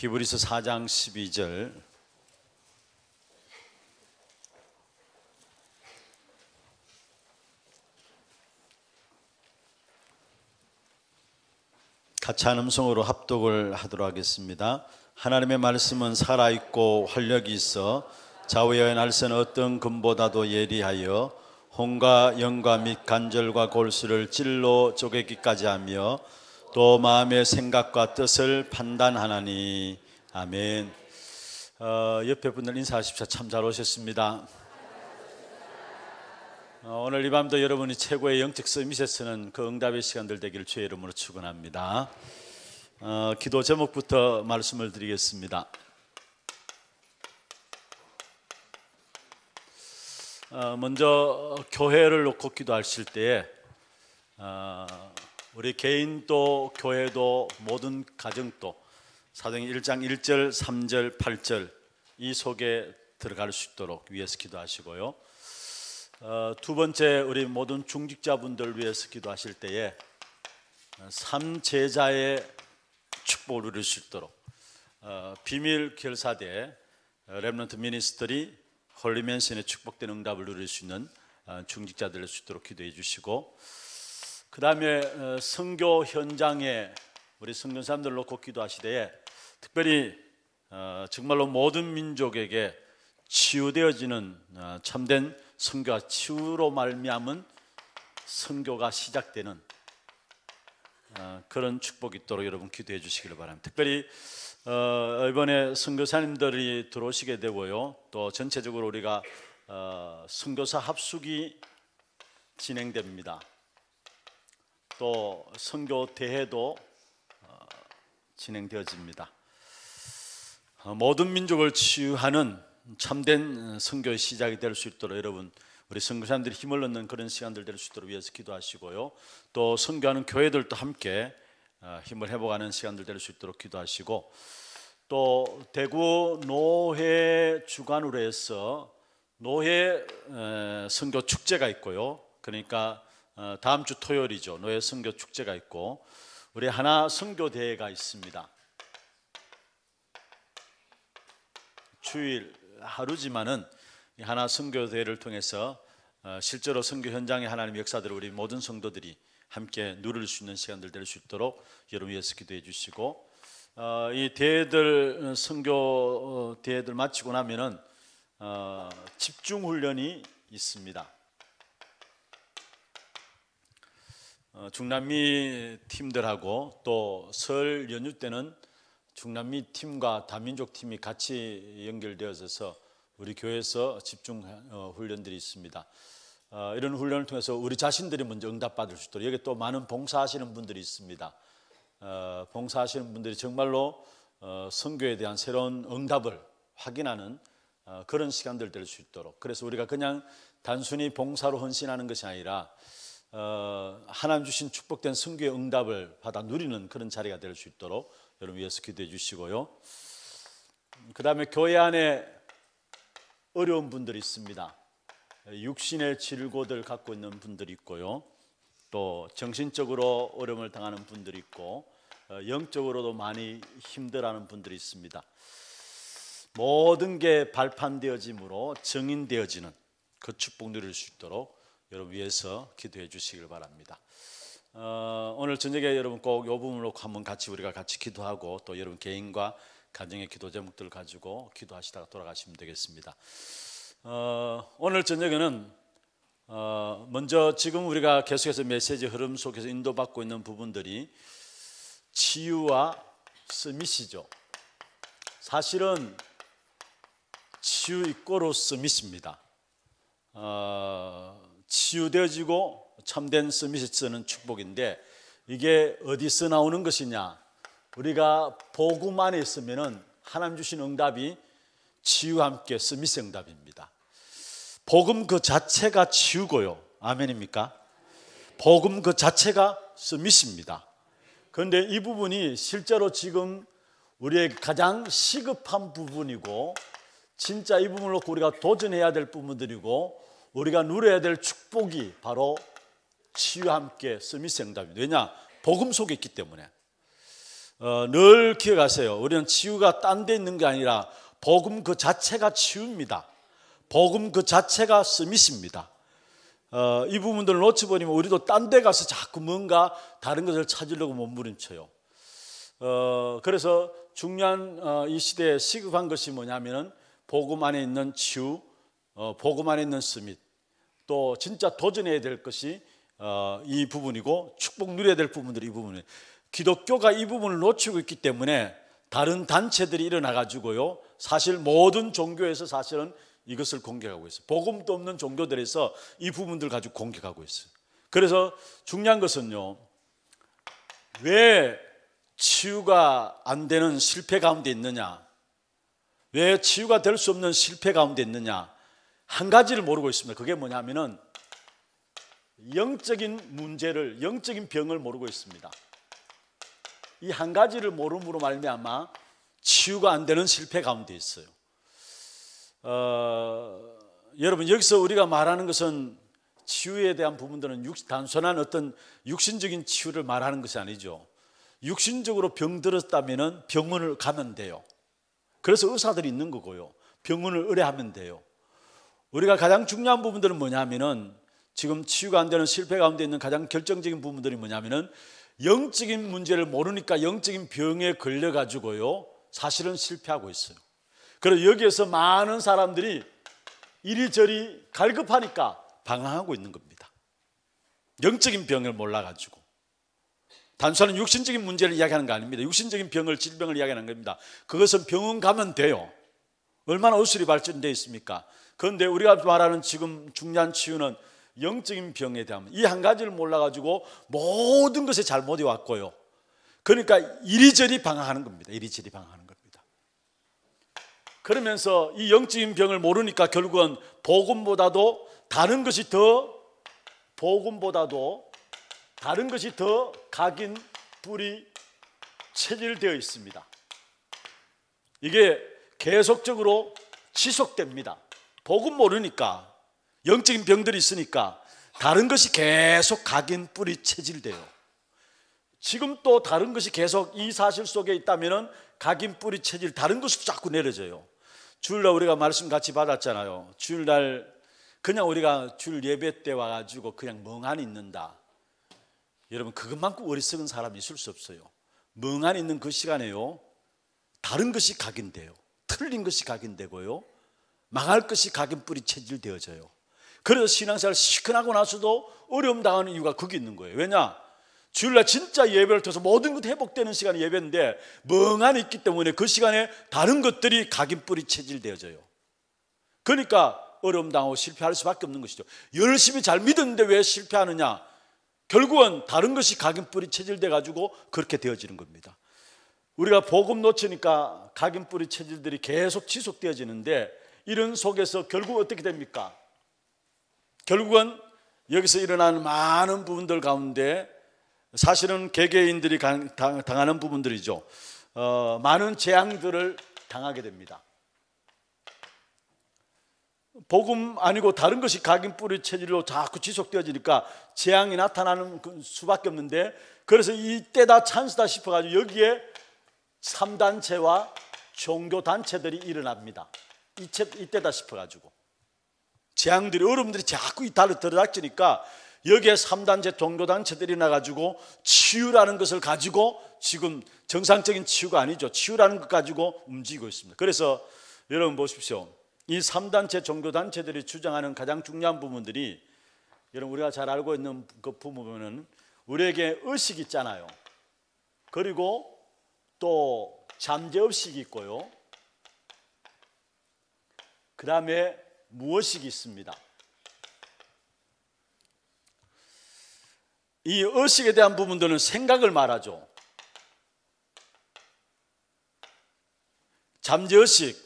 히브리서 4장 12절 같이 한 음성으로 합독을 하도록 하겠습니다. 하나님의 말씀은 살아있고 활력이 있어 좌우의 날선 어떤 금보다도 예리하여 혼과 영과 및 관절과 골수를 찔러 쪼개기까지 하며 또 마음의 생각과 뜻을 판단하나니. 아멘. 옆에 분들 인사하십시오. 참 잘 오셨습니다. 오늘 이 밤도 여러분이 최고의 영적 서밋에 서는 그 응답의 시간들 되기를 주의 이름으로 축원합니다. 기도 제목부터 말씀을 드리겠습니다. 먼저 교회를 놓고 기도하실 때에 우리 개인도 교회도 모든 가정도 사도행전 1장 1절 3절 8절 이 속에 들어갈 수 있도록 위해서 기도하시고요. 두 번째, 우리 모든 중직자분들 위해서 기도하실 때에 삼제자의 축복을 누릴 수 있도록 비밀 결사대 렘넌트 미니스트리 홀리맨슨의 축복된 응답을 누릴 수 있는 중직자들 수 있도록 기도해 주시고, 그 다음에 선교 현장에 우리 선교사님들 놓고 기도하시되 특별히 정말로 모든 민족에게 치유되어지는 참된 선교와 치유로 말미암은 선교가 시작되는 그런 축복이 있도록 여러분 기도해 주시기를 바랍니다. 특별히 이번에 선교사님들이 들어오시게 되고요, 또 전체적으로 우리가 선교사 합숙이 진행됩니다. 또 선교 대회도 진행되어집니다. 모든 민족을 치유하는 참된 선교의 시작이 될 수 있도록 여러분 우리 선교사님들이 힘을 얻는 그런 시간들 될 수 있도록 위해서 기도하시고요, 또 선교하는 교회들도 함께 힘을 회복하는 시간들 될 수 있도록 기도하시고, 또 대구 노회 주관으로 해서 노회 선교 축제가 있고요. 그러니까 다음 주 토요일이죠. 노회 선교 축제가 있고 우리 하나 선교 대회가 있습니다. 주일 하루지만은 하나 선교 대회를 통해서 실제로 선교 현장의 하나님의 역사들을 우리 모든 성도들이 함께 누릴 수 있는 시간들 될 수 있도록 여러분 위해서 기도해 주시고, 이 대회들 선교 대회들 마치고 나면은 집중 훈련이 있습니다. 중남미 팀들하고 또 설 연휴 때는 중남미 팀과 다민족 팀이 같이 연결되어서 우리 교회에서 집중 훈련들이 있습니다. 이런 훈련을 통해서 우리 자신들이 먼저 응답받을 수 있도록, 여기 또 많은 봉사하시는 분들이 있습니다. 봉사하시는 분들이 정말로 선교에 대한 새로운 응답을 확인하는 그런 시간들 될 수 있도록, 그래서 우리가 그냥 단순히 봉사로 헌신하는 것이 아니라 하나님 주신 축복된 선교의 응답을 받아 누리는 그런 자리가 될 수 있도록 여러분 위해서 기도해 주시고요. 그 다음에 교회 안에 어려운 분들이 있습니다. 육신의 질고들 갖고 있는 분들이 있고요, 또 정신적으로 어려움을 당하는 분들이 있고 영적으로도 많이 힘들어하는 분들이 있습니다. 모든 게 발판되어짐으로 정인되어지는 그 축복 누릴 수 있도록 여러분 위해서 기도해 주시길 바랍니다. 오늘 저녁에 여러분 꼭 이 부분으로 한번 같이 우리가 같이 기도하고 또 여러분 개인과 가정의 기도 제목들을 가지고 기도하시다가 돌아가시면 되겠습니다. 오늘 저녁에는 먼저 지금 우리가 계속해서 메시지 흐름 속에서 인도받고 있는 부분들이 치유와 서밋이죠. 사실은 치유 이꼬로 서밋입니다. 치유되어지고 참된 서밋이 쓰는 축복인데, 이게 어디서 나오는 것이냐? 우리가 복음 안에 있으면은 하나님 주신 응답이 치유와 함께 서밋의 응답입니다. 복음 그 자체가 치유고요. 아멘입니까? 복음 그 자체가 서밋입니다. 그런데 이 부분이 실제로 지금 우리의 가장 시급한 부분이고, 진짜 이 부분을 놓고 우리가 도전해야 될 부분들이고, 우리가 누려야 될 축복이 바로 치유와 함께 서밋의 응답입니다. 왜냐? 복음 속에 있기 때문에. 늘 기억하세요. 우리는 치유가 딴 데 있는 게 아니라 복음 그 자체가 치유입니다. 복음 그 자체가 서밋입니다. 이 부분들을 놓쳐버리면 우리도 딴 데 가서 자꾸 뭔가 다른 것을 찾으려고 몸부림쳐요. 그래서 중요한 이 시대에 시급한 것이 뭐냐면은 복음 안에 있는 치유, 복음 안에 있는 서밋, 또 진짜 도전해야 될 것이 이 부분이고 축복 누려야 될 부분들이 이 부분이에요. 기독교가 이 부분을 놓치고 있기 때문에 다른 단체들이 일어나 가지고요, 사실 모든 종교에서 사실은 이것을 공격하고 있어요. 복음도 없는 종교들에서 이 부분들 가지고 공격하고 있어요. 그래서 중요한 것은요, 왜 치유가 안 되는 실패 가운데 있느냐, 왜 치유가 될 수 없는 실패 가운데 있느냐, 한 가지를 모르고 있습니다. 그게 뭐냐면은 영적인 문제를, 영적인 병을 모르고 있습니다. 이 한 가지를 모름으로 말미암아 치유가 안 되는 실패 가운데 있어요. 여러분, 여기서 우리가 말하는 것은 치유에 대한 부분들은 단순한 어떤 육신적인 치유를 말하는 것이 아니죠. 육신적으로 병들었다면 병원을 가면 돼요. 그래서 의사들이 있는 거고요, 병원을 의뢰하면 돼요. 우리가 가장 중요한 부분들은 뭐냐면은, 지금 치유가 안 되는 실패 가운데 있는 가장 결정적인 부분들이 뭐냐면은, 영적인 문제를 모르니까 영적인 병에 걸려가지고요, 사실은 실패하고 있어요. 그래서 여기에서 많은 사람들이 이리저리 갈급하니까 방황하고 있는 겁니다. 영적인 병을 몰라가지고. 단순한 육신적인 문제를 이야기하는 거 아닙니다. 육신적인 병을, 질병을 이야기하는 겁니다. 그것은 병원 가면 돼요. 얼마나 의술이 발전되어 있습니까? 그런데 우리가 말하는 지금 중요한 치유는 영적인 병에 대한, 이 한 가지를 몰라가지고 모든 것에 잘못이 왔고요, 그러니까 이리저리 방황하는 겁니다. 이리저리 방황하는 겁니다. 그러면서 이 영적인 병을 모르니까 결국은 복음보다도 다른 것이 더 각인, 뿌리, 체질되어 있습니다. 이게 계속적으로 지속됩니다. 복음 모르니까, 영적인 병들이 있으니까 다른 것이 계속 각인, 뿌리, 체질돼요. 지금 또 다른 것이 계속 이 사실 속에 있다면 각인, 뿌리, 체질, 다른 것도 자꾸 내려져요. 주일날 우리가 말씀 같이 받았잖아요. 주일날 그냥 우리가 주일 예배 때 와가지고 그냥 멍하니 있는다. 여러분, 그것만큼 어리석은 사람이 있을 수 없어요. 멍하니 있는 그 시간에요, 다른 것이 각인돼요. 틀린 것이 각인되고요, 망할 것이 각인, 뿌리, 체질되어져요. 그래서 신앙생활 시큰하고 나서도 어려움 당하는 이유가 거기 있는 거예요. 왜냐? 주일날 진짜 예배를 통해서 모든 것 회복되는 시간이 예배인데 멍하니 있기 때문에 그 시간에 다른 것들이 각인, 뿌리, 체질되어져요. 그러니까 어려움 당하고 실패할 수밖에 없는 것이죠. 열심히 잘 믿었는데 왜 실패하느냐? 결국은 다른 것이 각인, 뿌리, 체질돼 가지고 그렇게 되어지는 겁니다. 우리가 복음 놓치니까 각인, 뿌리, 체질들이 계속 지속되어지는데, 이런 속에서 결국 어떻게 됩니까? 결국은 여기서 일어나는 많은 부분들 가운데 사실은 개개인들이 당하는 부분들이죠. 많은 재앙들을 당하게 됩니다. 복음 아니고 다른 것이 각인, 뿌리, 체질로 자꾸 지속되어지니까 재앙이 나타나는 수밖에 없는데, 그래서 이때다 찬스다 싶어가지고 여기에 3단체와 종교단체들이 일어납니다. 이때다 싶어가지고 재앙들이, 어려움들이 자꾸 이 달로 들어닥치니까 여기에 3단체 종교단체들이 나가지고 치유라는 것을 가지고, 지금 정상적인 치유가 아니죠, 치유라는 것 가지고 움직이고 있습니다. 그래서 여러분 보십시오. 이 3단체 종교단체들이 주장하는 가장 중요한 부분들이, 여러분 우리가 잘 알고 있는 그 부분은 우리에게 의식이 있잖아요. 그리고 또 잠재의식이 있고요, 그 다음에 무의식이 있습니다. 이 의식에 대한 부분들은 생각을 말하죠. 잠재의식,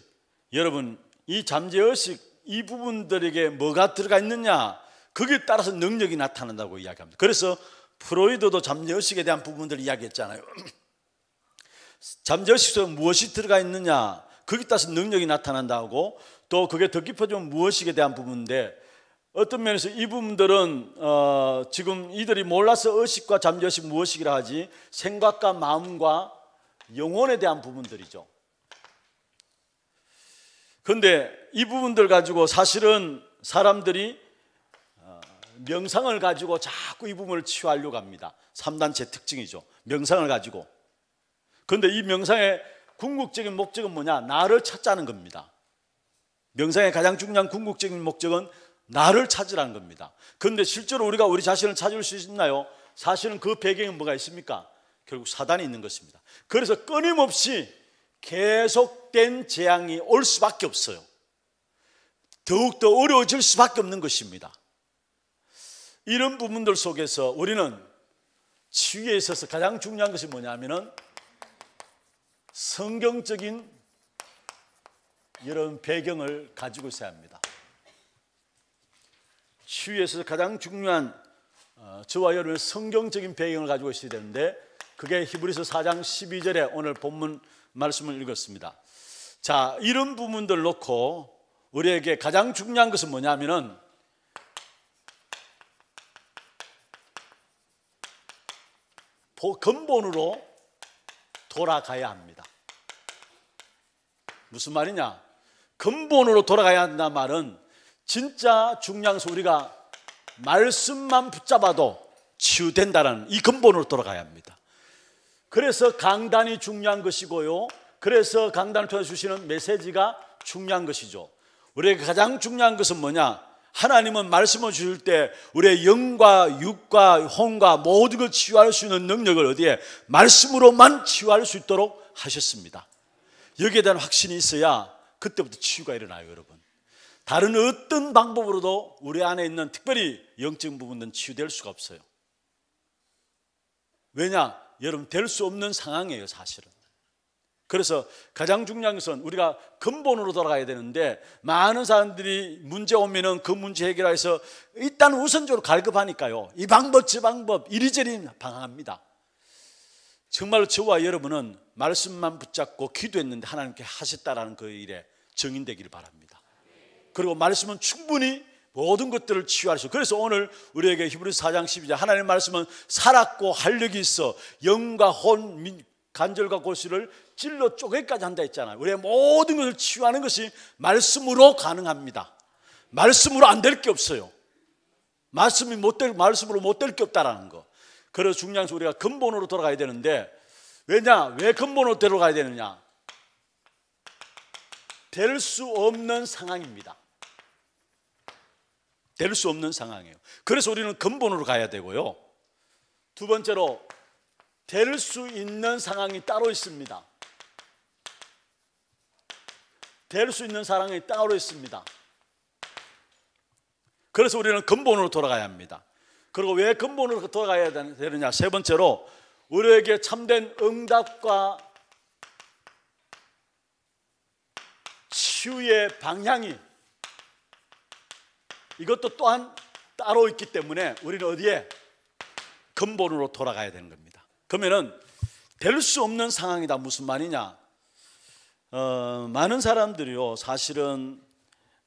여러분 이 잠재의식, 이 부분들에게 뭐가 들어가 있느냐, 거기에 따라서 능력이 나타난다고 이야기합니다. 그래서 프로이드도 잠재의식에 대한 부분들을 이야기했잖아요. 잠재의식 속에 무엇이 들어가 있느냐, 거기에 따라서 능력이 나타난다고. 또 그게 더 깊어지면 무의식에 대한 부분인데, 어떤 면에서 이 부분들은 지금 이들이 몰라서 의식과 잠재의식, 무의식이라 하지, 생각과 마음과 영혼에 대한 부분들이죠. 그런데 이 부분들 가지고 사실은 사람들이 명상을 가지고 자꾸 이 부분을 치유하려고 합니다. 3단체 특징이죠. 명상을 가지고. 그런데 이 명상의 궁극적인 목적은 뭐냐? 나를 찾자는 겁니다. 명상의 가장 중요한 궁극적인 목적은 나를 찾으라는 겁니다. 그런데 실제로 우리가 우리 자신을 찾을 수 있나요? 사실은 그 배경에 뭐가 있습니까? 결국 사단이 있는 것입니다. 그래서 끊임없이 계속된 재앙이 올 수밖에 없어요. 더욱더 어려워질 수밖에 없는 것입니다. 이런 부분들 속에서 우리는 치유에 있어서 가장 중요한 것이 뭐냐면은 성경적인 이런 배경을 가지고 있어야 합니다. 치유에 있어서 가장 중요한 저와 여러분의 성경적인 배경을 가지고 있어야 되는데 그게 히브리서 4장 12절에 오늘 본문 말씀을 읽었습니다. 자, 이런 부분들 놓고 우리에게 가장 중요한 것은 뭐냐면은 근본으로 돌아가야 합니다. 무슨 말이냐? 근본으로 돌아가야 한다는 말은 진짜 중요한 것은 우리가 말씀만 붙잡아도 치유된다는 이 근본으로 돌아가야 합니다. 그래서 강단이 중요한 것이고요. 그래서 강단을 통해 주시는 메시지가 중요한 것이죠. 우리에게 가장 중요한 것은 뭐냐? 하나님은 말씀을 주실 때 우리의 영과 육과 혼과 모든 걸 치유할 수 있는 능력을 어디에? 말씀으로만 치유할 수 있도록 하셨습니다. 여기에 대한 확신이 있어야 그때부터 치유가 일어나요, 여러분. 다른 어떤 방법으로도 우리 안에 있는 특별히 영적인 부분은 치유될 수가 없어요. 왜냐? 여러분, 될 수 없는 상황이에요, 사실은. 그래서 가장 중요한 것은 우리가 근본으로 돌아가야 되는데 많은 사람들이 문제 오면은 그 문제 해결해서 일단 우선적으로 갈급하니까요. 이 방법 저 방법 이리저리 방황합니다. 정말로 저와 여러분은 말씀만 붙잡고 기도했는데 하나님께 하셨다라는 그 일에 증인되기를 바랍니다. 그리고 말씀은 충분히 모든 것들을 치유할 수. 그래서 오늘 우리에게 히브리서 4장 12절 하나님의 말씀은 살았고 활력이 있어 영과 혼 간절과 골수를 찔러 쪼개기까지 한다 했잖아요. 우리의 모든 것을 치유하는 것이 말씀으로 가능합니다. 말씀으로 안 될 게 없어요. 말씀으로 못 될 게 없다라는 거. 그래서 중요한 것은 우리가 근본으로 돌아가야 되는데 왜냐? 왜 근본으로 돌아가야 되느냐? 될 수 없는 상황입니다. 될 수 없는 상황이에요. 그래서 우리는 근본으로 가야 되고요. 두 번째로 될 수 있는 상황이 따로 있습니다. 될 수 있는 상황이 따로 있습니다. 그래서 우리는 근본으로 돌아가야 합니다. 그리고 왜 근본으로 돌아가야 되느냐? 세 번째로 우리에게 참된 응답과 치유의 방향이 이것도 또한 따로 있기 때문에 우리는 어디에? 근본으로 돌아가야 되는 겁니다. 그러면은 될 수 없는 상황이다. 무슨 말이냐? 많은 사람들이요 사실은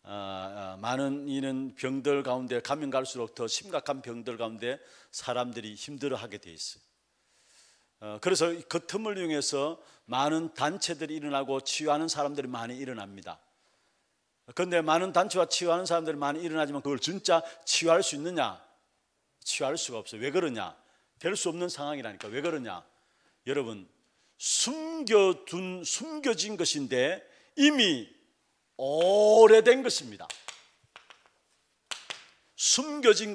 많은 이런 병들 가운데 가면 갈수록 더 심각한 병들 가운데 사람들이 힘들어하게 돼 있어요. 그래서 그 틈을 이용해서 많은 단체들이 일어나고 치유하는 사람들이 많이 일어납니다. 그런데 많은 단체와 치유하는 사람들이 많이 일어나지만 그걸 진짜 치유할 수 있느냐? 치유할 수가 없어요. 왜 그러냐? 될 수 없는 상황이라니까. 왜 그러냐? 여러분, 숨겨진 것인데 이미 오래된 것입니다. 숨겨진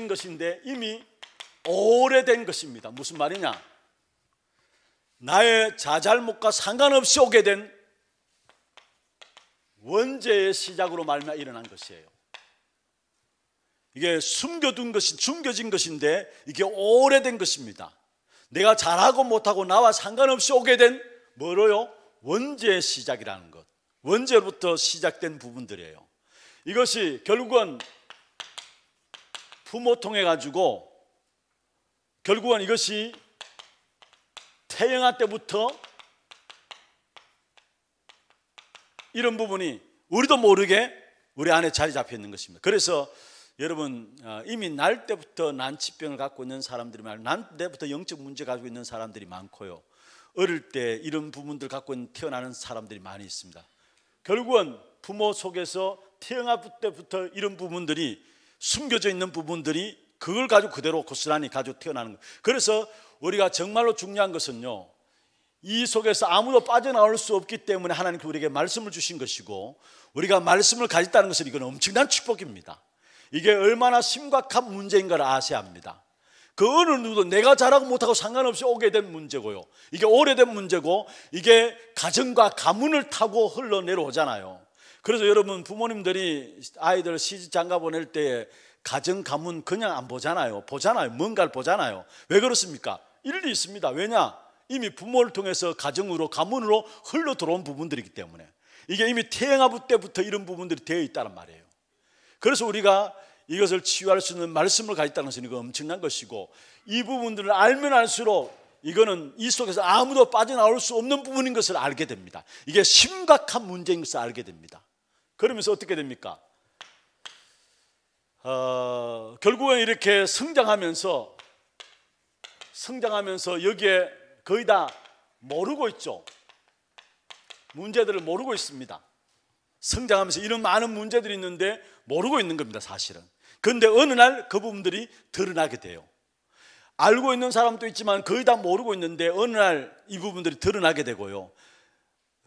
것인데 이미 오래된 것입니다. 무슨 말이냐? 나의 자잘못과 상관없이 오게 된 원죄의 시작으로 말미암아 일어난 것이에요. 이게 숨겨진 것인데 이게 오래된 것입니다. 내가 잘하고 못하고 나와 상관없이 오게 된 뭐로요? 원죄의 시작이라는 것. 원죄로부터 시작된 부분들이에요. 이것이 결국은 부모 통해 가지고 결국은 이것이 태영아 때부터 이런 부분이 우리도 모르게 우리 안에 자리 잡혀 있는 것입니다. 그래서 여러분, 이미 날 때부터 난치병을 갖고 있는 사람들이 많아요. 날 때부터 영적 문제 가지고 있는 사람들이 많고요. 어릴 때 이런 부분들 갖고 태어나는 사람들이 많이 있습니다. 결국은 부모 속에서 태어날 때부터 이런 부분들이 숨겨져 있는 부분들이 그걸 가지고 그대로 고스란히 가지고 태어나는 거예요. 그래서 우리가 정말로 중요한 것은요, 이 속에서 아무도 빠져나올 수 없기 때문에 하나님께서 우리에게 말씀을 주신 것이고, 우리가 말씀을 가졌다는 것은 이건 엄청난 축복입니다. 이게 얼마나 심각한 문제인가를 아셔야 합니다. 그 어느 누구도 내가 잘하고 못하고 상관없이 오게 된 문제고요, 이게 오래된 문제고, 이게 가정과 가문을 타고 흘러내려오잖아요. 그래서 여러분, 부모님들이 아이들 시집 장가 보낼 때 가정 가문 그냥 안 보잖아요. 뭔가를 보잖아요. 왜 그렇습니까? 일리 있습니다. 왜냐? 이미 부모를 통해서 가정으로 가문으로 흘러 들어온 부분들이기 때문에, 이게 이미 태어나부 때부터 이런 부분들이 되어 있다는 말이에요. 그래서 우리가 이것을 치유할 수 있는 말씀을 가졌다는 것은 이거 엄청난 것이고, 이 부분들을 알면 알수록 이거는 이 속에서 아무도 빠져나올 수 없는 부분인 것을 알게 됩니다. 이게 심각한 문제인 것을 알게 됩니다. 그러면서 어떻게 됩니까? 결국은 이렇게 성장하면서 여기에 거의 다 모르고 있죠. 문제들을 모르고 있습니다. 성장하면서 이런 많은 문제들이 있는데 모르고 있는 겁니다, 사실은. 그런데 어느 날 그 부분들이 드러나게 돼요. 알고 있는 사람도 있지만 거의 다 모르고 있는데 어느 날 이 부분들이 드러나게 되고요,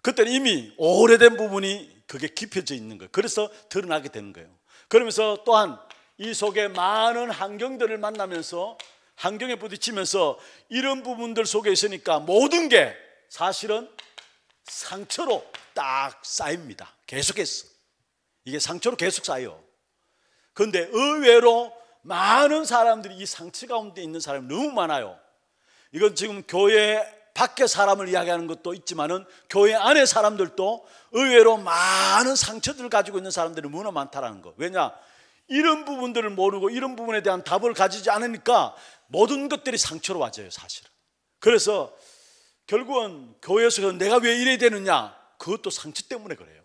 그때는 이미 오래된 부분이 그게 깊어져 있는 거예요. 그래서 드러나게 되는 거예요. 그러면서 또한 이 속에 많은 환경들을 만나면서, 환경에 부딪히면서 이런 부분들 속에 있으니까 모든 게 사실은 상처로 딱 쌓입니다. 계속해서 이게 상처로 계속 쌓여요. 그런데 의외로 많은 사람들이 이 상처 가운데 있는 사람이 너무 많아요. 이건 지금 교회 밖에 사람을 이야기하는 것도 있지만은 교회 안에 사람들도 의외로 많은 상처들을 가지고 있는 사람들이 너무나 많다라는 거. 왜냐? 이런 부분들을 모르고 이런 부분에 대한 답을 가지지 않으니까 모든 것들이 상처로 와져요, 사실은. 그래서 결국은 교회에서 내가 왜 이래야 되느냐, 그것도 상처 때문에 그래요.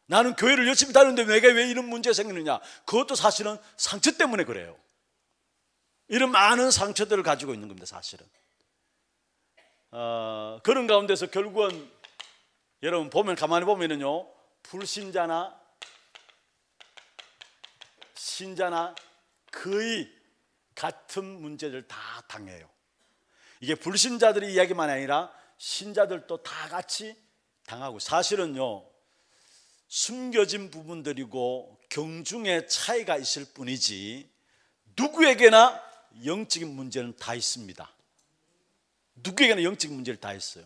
나는 교회를 열심히 다니는데 내가 왜 이런 문제가 생기느냐, 그것도 사실은 상처 때문에 그래요. 이런 많은 상처들을 가지고 있는 겁니다, 사실은. 그런 가운데서 결국은 여러분 보면, 가만히 보면은요, 불신자나 신자나 거의 같은 문제를 다 당해요. 이게 불신자들의 이야기만 아니라 신자들도 다 같이 당하고, 사실은요, 숨겨진 부분들이고 경중의 차이가 있을 뿐이지 누구에게나 영적인 문제는 다 있습니다. 누구에게나 영적인 문제를 다 있어요.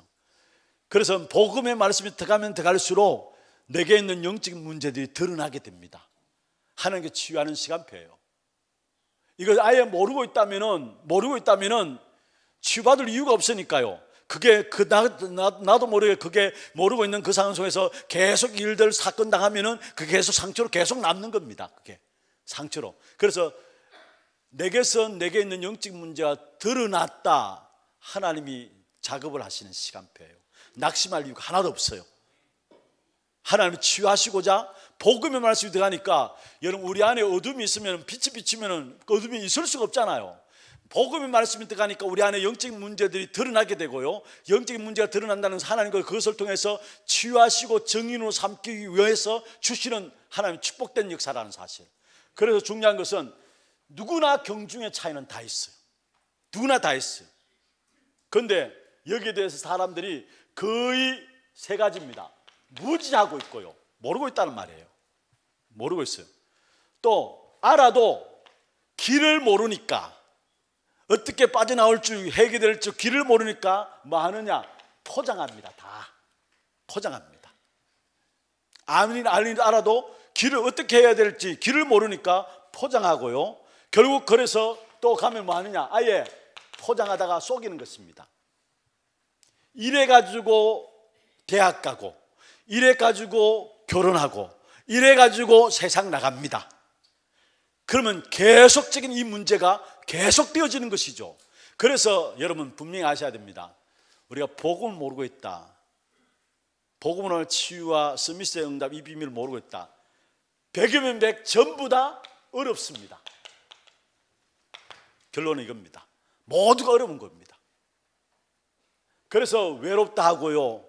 그래서 복음의 말씀이 들어가면 들어갈수록 내게 있는 영적인 문제들이 드러나게 됩니다. 하나님께 치유하는 시간표예요. 이걸 아예 모르고 있다면은 치유받을 이유가 없으니까요. 그게 나도 모르게 그게 모르고 있는 그 상황 속에서 계속 일들 사건 당하면은 그게 계속 상처로 계속 남는 겁니다. 그게 상처로. 그래서 내게서 내게 있는 영적 문제가 드러났다, 하나님이 작업을 하시는 시간표예요. 낙심할 이유가 하나도 없어요. 하나님이 치유하시고자 복음의 말씀이 들어가니까, 여러분 우리 안에 어둠이 있으면, 빛이 비치면 어둠이 있을 수가 없잖아요. 복음의 말씀이 들어가니까 우리 안에 영적인 문제들이 드러나게 되고요, 영적인 문제가 드러난다는 하나님과 그것을 통해서 치유하시고 정인으로 삼기 위해서 주시는 하나님의 축복된 역사라는 사실. 그래서 중요한 것은 누구나 경중의 차이는 다 있어요. 누구나 다 있어요. 그런데 여기에 대해서 사람들이 거의 세 가지입니다. 무지하고 있고요, 모르고 있다는 말이에요. 모르고 있어요. 또 알아도 길을 모르니까, 어떻게 빠져나올 줄, 해결될 줄 길을 모르니까 뭐 하느냐, 포장합니다. 다 포장합니다. 알아도 길을 어떻게 해야 될지 길을 모르니까 포장하고요, 결국 그래서 또 가면 뭐 하느냐, 아예 포장하다가 속이는 것입니다. 이래 가지고 대학 가고, 이래 가지고 결혼하고, 이래 가지고 세상 나갑니다. 그러면 계속적인 이 문제가 계속되어지는 것이죠. 그래서 여러분 분명히 아셔야 됩니다. 우리가 복음을 모르고 있다, 복음을 치유와 스미스의 응답 이 비밀을 모르고 있다. 100이면 100 전부 다 어렵습니다. 결론은 이겁니다. 모두가 어려운 겁니다. 그래서 외롭다 하고요,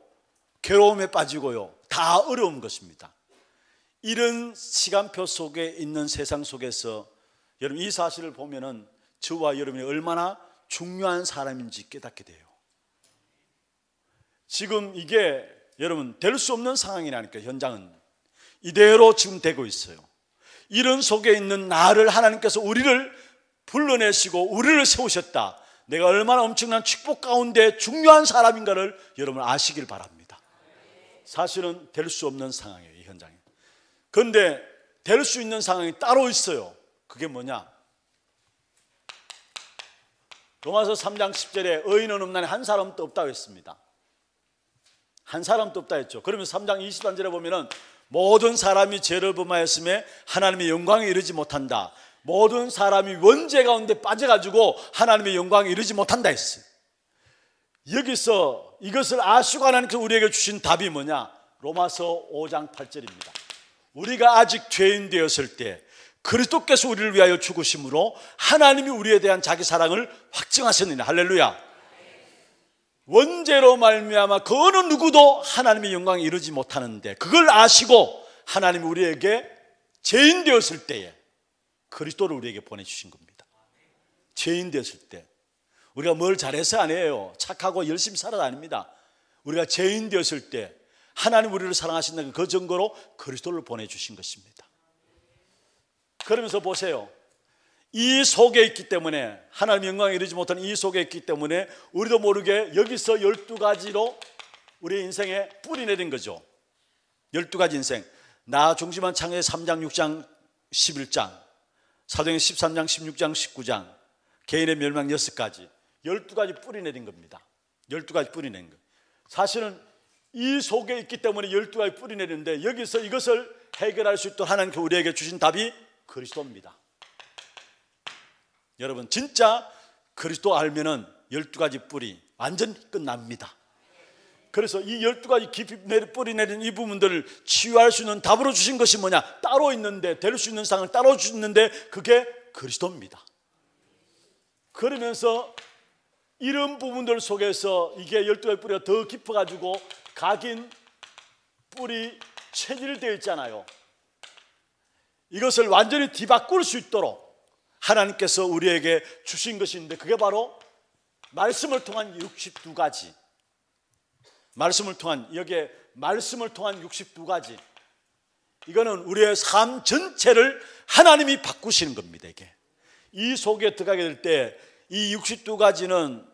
괴로움에 빠지고요, 다 어려운 것입니다. 이런 시간표 속에 있는 세상 속에서 여러분 이 사실을 보면은 저와 여러분이 얼마나 중요한 사람인지 깨닫게 돼요. 지금 이게 여러분 될 수 없는 상황이라니까. 현장은 이대로 지금 되고 있어요. 이런 속에 있는 나를 하나님께서 우리를 불러내시고 우리를 세우셨다. 내가 얼마나 엄청난 축복 가운데 중요한 사람인가를 여러분 아시길 바랍니다. 사실은 될 수 없는 상황이에요, 이 현장에. 그런데 될 수 있는 상황이 따로 있어요. 그게 뭐냐? 로마서 3장 10절에 의인은 없나니 한 사람도 없다고 했습니다. 한 사람도 없다 했죠. 그러면 3장 23절에 보면은 모든 사람이 죄를 범하였음에 하나님의 영광에 이르지 못한다. 모든 사람이 원죄 가운데 빠져가지고 하나님의 영광에 이르지 못한다 했어요. 여기서 이것을 아시고 하나님께서 우리에게 주신 답이 뭐냐? 로마서 5장 8절입니다. 우리가 아직 죄인 되었을 때 그리스도께서 우리를 위하여 죽으심으로 하나님이 우리에 대한 자기 사랑을 확증하셨느니라. 할렐루야. 원죄로 말미암아 그 어느 누구도 하나님의 영광에 이르지 못하는데 그걸 아시고 하나님이 우리에게 죄인 되었을 때에 그리스도를 우리에게 보내주신 겁니다. 죄인 되었을 때 우리가 뭘 잘해서 아니에요. 착하고 열심히 살아도 아닙니다. 우리가 죄인 되었을 때 하나님 우리를 사랑하신다는 그 증거로 그리스도를 보내주신 것입니다. 그러면서 보세요. 이 속에 있기 때문에 하나님의 영광에 이르지 못하는 이 속에 있기 때문에 우리도 모르게 여기서 12가지로 우리의 인생에 뿌리 내린 거죠. 12가지 인생. 나 중심한 창의 3장 6장 11장 사도행전 13장 16장 19장 개인의 멸망 6가지 12가지 뿌리 내린 겁니다. 12가지 뿌리 내린 거예요. 사실은 이 속에 있기 때문에 12가지 뿌리 내리는데 여기서 이것을 해결할 수 있도록 하나님께서 우리에게 주신 답이 그리스도입니다. 여러분 진짜 그리스도 알면은 12가지 뿌리 완전 끝납니다. 그래서 이 12가지 깊이 뿌리 내린 이 부분들을 치유할 수 있는 답으로 주신 것이 뭐냐? 따로 있는데, 될 수 있는 상을 따로 주는데 그게 그리스도입니다. 그러면서 이런 부분들 속에서 이게 12가지 뿌리가 더 깊어가지고 각인 뿌리 체질되어 있잖아요. 이것을 완전히 뒤바꿀 수 있도록 하나님께서 우리에게 주신 것이 있는데 그게 바로 말씀을 통한 62가지. 말씀을 통한, 여기에 말씀을 통한 62가지. 이거는 우리의 삶 전체를 하나님이 바꾸시는 겁니다. 이게 이 속에 들어가게 될 때 이 62가지는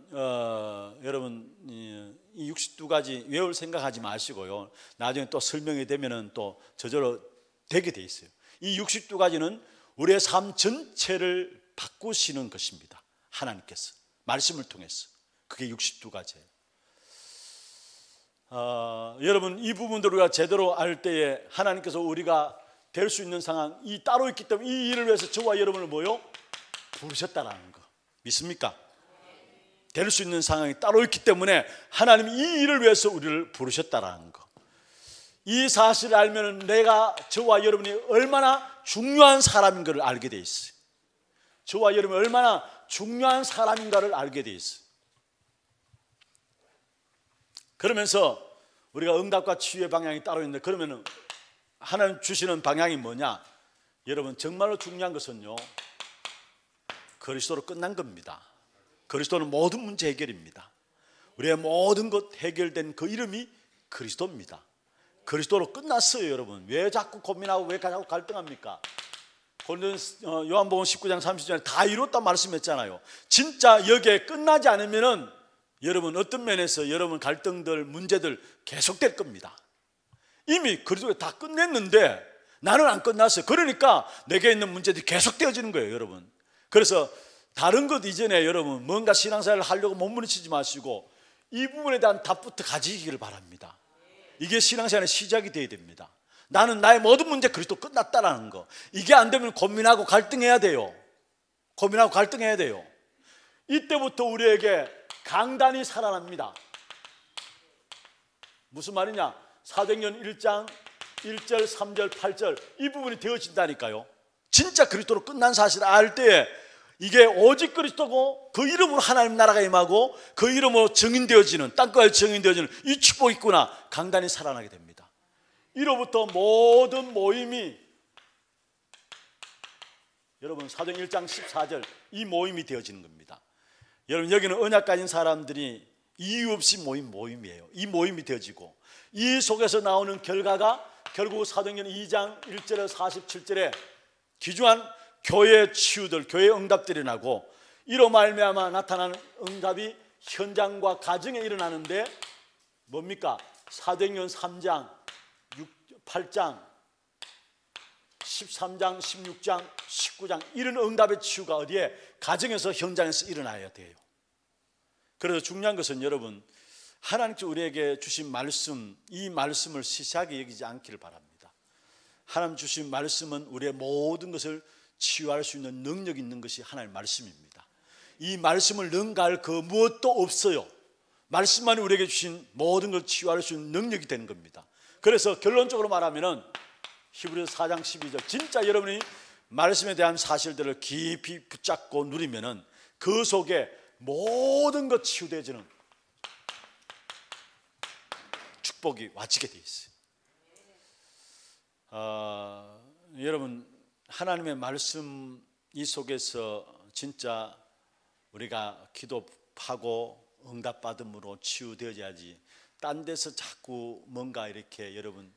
여러분 이 62가지 외울 생각하지 마시고요. 나중에 또 설명이 되면은 또 저절로 되게 돼 있어요. 이 62가지는 우리의 삶 전체를 바꾸시는 것입니다. 하나님께서 말씀을 통해서. 그게 62가지예요. 여러분 이 부분들 우리가 제대로 알 때에 하나님께서 우리가 될 수 있는 상황 이 따로 있기 때문에 이 일을 위해서 저와 여러분을 뭐요? 부르셨다라는 거 믿습니까? 될 수 있는 상황이 따로 있기 때문에 하나님이 이 일을 위해서 우리를 부르셨다라는 거. 이 사실을 알면 내가 저와 여러분이 얼마나 중요한 사람인가를 알게 돼 있어요. 저와 여러분이 얼마나 중요한 사람인가를 알게 돼 있어요. 그러면서 우리가 응답과 치유의 방향이 따로 있는데 그러면 하나님 주시는 방향이 뭐냐? 여러분 정말로 중요한 것은요 그리스도로 끝난 겁니다. 그리스도는 모든 문제 해결입니다. 우리의 모든 것 해결된 그 이름이 그리스도입니다. 그리스도로 끝났어요. 여러분 왜 자꾸 고민하고 왜 자꾸 갈등합니까? 요한복음 19장 30절에 다 이뤘다 말씀했잖아요. 진짜 여기에 끝나지 않으면은 여러분 어떤 면에서 여러분 갈등들 문제들 계속될 겁니다. 이미 그리스도가 다 끝냈는데 나는 안 끝났어요. 그러니까 내게 있는 문제들이 계속되어지는 거예요. 여러분 그래서 다른 것 이전에 여러분 뭔가 신앙생활을 하려고 몸부림치지 마시고 이 부분에 대한 답부터 가지기를 바랍니다. 이게 신앙생활의 시작이 되어야 됩니다. 나는 나의 모든 문제 그리스도 끝났다라는 거. 이게 안 되면 고민하고 갈등해야 돼요. 고민하고 갈등해야 돼요. 이때부터 우리에게 강단이 살아납니다. 무슨 말이냐? 사도행전 1장 1절, 3절, 8절 이 부분이 되어진다니까요. 진짜 그리스도로 끝난 사실을 알 때에 이게 오직 그리스도고 그 이름으로 하나님 나라가 임하고 그 이름으로 증인되어지는, 땅끝까지 증인되어지는 이 축복이 있구나, 강단이 살아나게 됩니다. 이로부터 모든 모임이, 여러분 사도행전 1장 14절 이 모임이 되어지는 겁니다. 여러분 여기는 언약 가진 사람들이 이유 없이 모인 모임이에요. 이 모임이 되어지고 이 속에서 나오는 결과가 결국 사도행전 2장 1절에서 47절에 귀중한 교회의 치유들, 교회의 응답들이 나고, 이로 말미암아 나타나는 응답이 현장과 가정에 일어나는데 뭡니까? 사도행전 3장, 8장, 13장, 16장, 19장 이런 응답의 치유가 어디에? 가정에서, 현장에서 일어나야 돼요. 그래서 중요한 것은 여러분, 하나님께서 우리에게 주신 말씀, 이 말씀을 시시하게 여기지 않기를 바랍니다. 하나님 주신 말씀은 우리의 모든 것을 치유할 수 있는 능력이 있는 것이 하나님의 말씀입니다. 이 말씀을 능가할 그 무엇도 없어요. 말씀만이 우리에게 주신 모든 걸 치유할 수 있는 능력이 되는 겁니다. 그래서 결론적으로 말하면은 히브리서 4장 12절, 진짜 여러분이 말씀에 대한 사실들을 깊이 붙잡고 누리면은 그 속에 모든 것 치유되어지는 축복이 와지게 되어 있어요. 여러분 하나님의 말씀 이 속에서 진짜 우리가 기도하고 응답받음으로 치유되어야지, 딴 데서 자꾸 뭔가 이렇게 여러분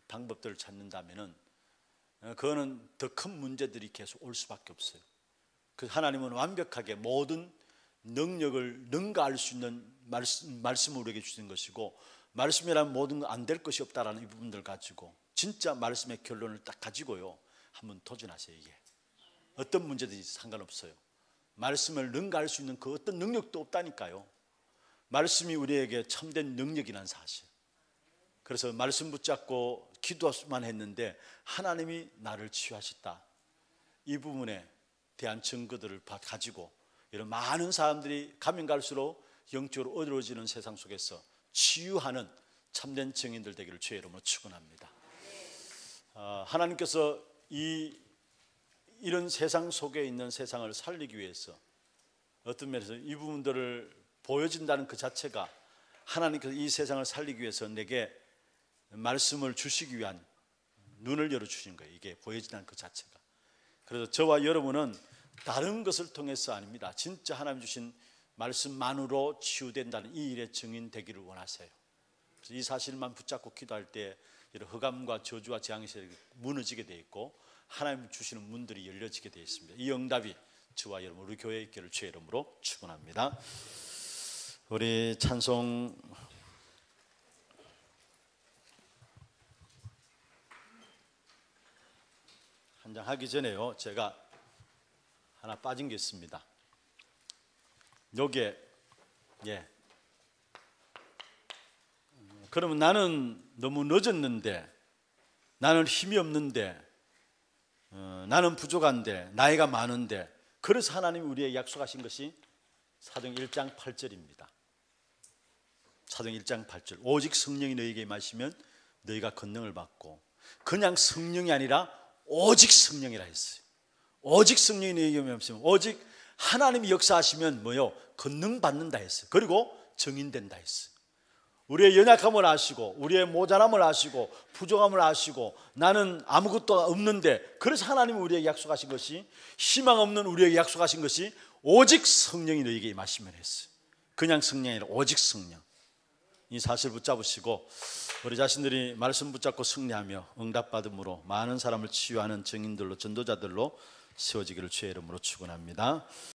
방법들을 찾는다면은 그거는 더 큰 문제들이 계속 올 수밖에 없어요. 그 하나님은 완벽하게 모든 능력을 능가할 수 있는 말씀을 우리에게 주신 것이고, 말씀이라면 모든 거 안 될 것이 없다라는 이 부분들 가지고 진짜 말씀의 결론을 딱 가지고요 한번 도전하세요. 이게 어떤 문제든지 상관없어요. 말씀을 능가할 수 있는 그 어떤 능력도 없다니까요. 말씀이 우리에게 참된 능력이라는 사실. 그래서 말씀 붙잡고 기도만 했는데 하나님이 나를 치유하셨다, 이 부분에 대한 증거들을 가지고 이런 많은 사람들이 가면 갈수록 영적으로 어두워지는 세상 속에서 치유하는 참된 증인들 되기를 주의 이름으로 축원합니다. 하나님께서 이런 세상 속에 있는 세상을 살리기 위해서 어떤 면에서 이 부분들을 보여진다는 그 자체가, 하나님께서 이 세상을 살리기 위해서 내게 말씀을 주시기 위한 눈을 열어주신 거예요. 이게 보여진다는 그 자체가. 그래서 저와 여러분은 다른 것을 통해서 아닙니다. 진짜 하나님 주신 말씀만으로 치유된다는 이 일의 증인 되기를 원하세요. 그래서 이 사실만 붙잡고 기도할 때 이런 흑암과 저주와 재앙이 무너지게 되어 있고 하나님 주시는 문들이 열려지게 되어 있습니다. 이 응답이 저와 여러분 우리 교회에 있기를 주의 이름으로 축원합니다. 우리 찬송 한 장 하기 전에요, 제가 하나 빠진 게 있습니다. 요게 그러면 나는 너무 늦었는데, 나는 힘이 없는데, 나는 부족한데, 나이가 많은데, 그래서 하나님이 우리에게 약속하신 것이 사도행전 1장 8절입니다. 사도행전 1장 8절, 오직 성령이 너희에게 임하시면 너희가 권능을 받고, 그냥 성령이 아니라 오직 성령이라 했어요. 오직 성령이 너희에게 임하시면, 오직 하나님이 역사하시면 뭐요? 권능 받는다 했어요. 그리고 증인된다 했어요. 우리의 연약함을 아시고, 우리의 모자람을 아시고, 부족함을 아시고, 나는 아무것도 없는데, 그래서 하나님이 우리에게 약속하신 것이, 희망 없는 우리에게 약속하신 것이 오직 성령이 너희에게 임하시면 했어요. 그냥 성령이 아니라 오직 성령. 이 사실 붙잡으시고 우리 자신들이 말씀 붙잡고 승리하며 응답받음으로 많은 사람을 치유하는 증인들로, 전도자들로 세워지기를 주의 이름으로 축원합니다.